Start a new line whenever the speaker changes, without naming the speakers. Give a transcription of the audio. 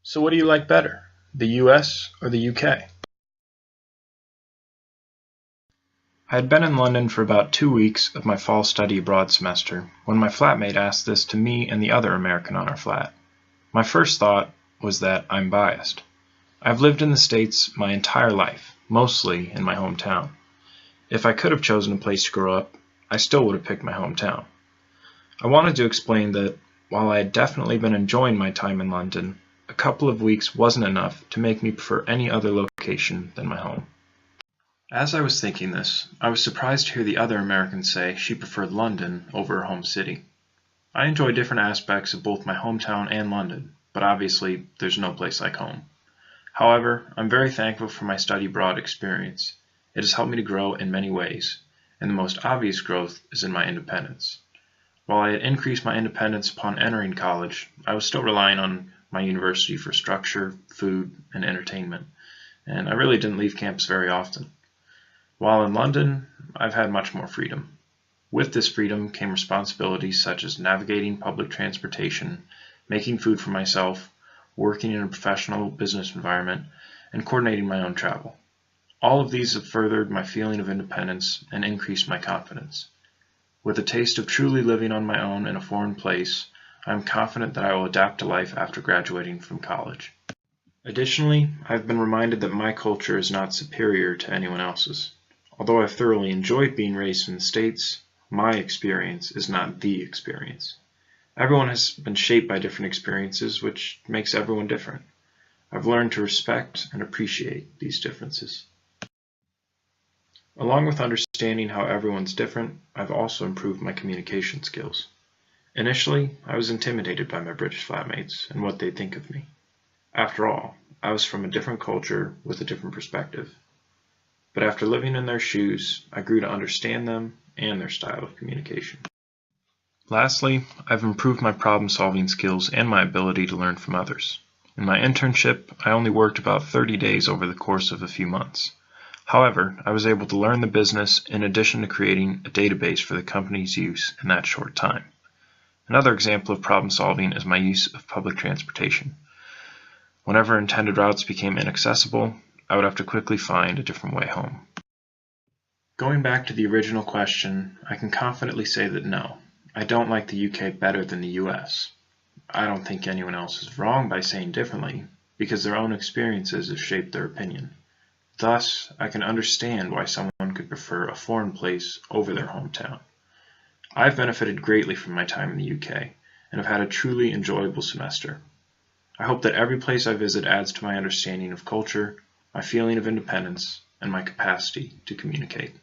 So what do you like better, the US or the UK? I had been in London for about 2 weeks of my fall study abroad semester when my flatmate asked this to me and the other American on our flat. My first thought was that I'm biased. I've lived in the States my entire life, mostly in my hometown. If I could have chosen a place to grow up, I still would have picked my hometown. I wanted to explain that while I had definitely been enjoying my time in London, a couple of weeks wasn't enough to make me prefer any other location than my home. As I was thinking this, I was surprised to hear the other American say she preferred London over her home city. I enjoy different aspects of both my hometown and London, but obviously there's no place like home. However, I'm very thankful for my study abroad experience. It has helped me to grow in many ways, and the most obvious growth is in my independence. While I had increased my independence upon entering college, I was still relying on my university for structure, food, and entertainment, and I really didn't leave campus very often. While in London, I've had much more freedom. With this freedom came responsibilities such as navigating public transportation, making food for myself, working in a professional business environment, and coordinating my own travel. All of these have furthered my feeling of independence and increased my confidence. With a taste of truly living on my own in a foreign place, I am confident that I will adapt to life after graduating from college. Additionally, I've been reminded that my culture is not superior to anyone else's. Although I've thoroughly enjoyed being raised in the States, my experience is not the experience. Everyone has been shaped by different experiences, which makes everyone different. I've learned to respect and appreciate these differences. Along with understanding how everyone's different, I've also improved my communication skills. Initially, I was intimidated by my British flatmates and what they'd think of me. After all, I was from a different culture with a different perspective. But after living in their shoes, I grew to understand them and their style of communication. Lastly, I've improved my problem-solving skills and my ability to learn from others. In my internship, I only worked about 30 days over the course of a few months. However, I was able to learn the business in addition to creating a database for the company's use in that short time. Another example of problem solving is my use of public transportation. Whenever intended routes became inaccessible, I would have to quickly find a different way home. Going back to the original question, I can confidently say that no, I don't like the UK better than the US. I don't think anyone else is wrong by saying differently, because their own experiences have shaped their opinion. Thus, I can understand why someone could prefer a foreign place over their hometown. I've benefited greatly from my time in the UK, and have had a truly enjoyable semester. I hope that every place I visit adds to my understanding of culture, my feeling of independence, and my capacity to communicate.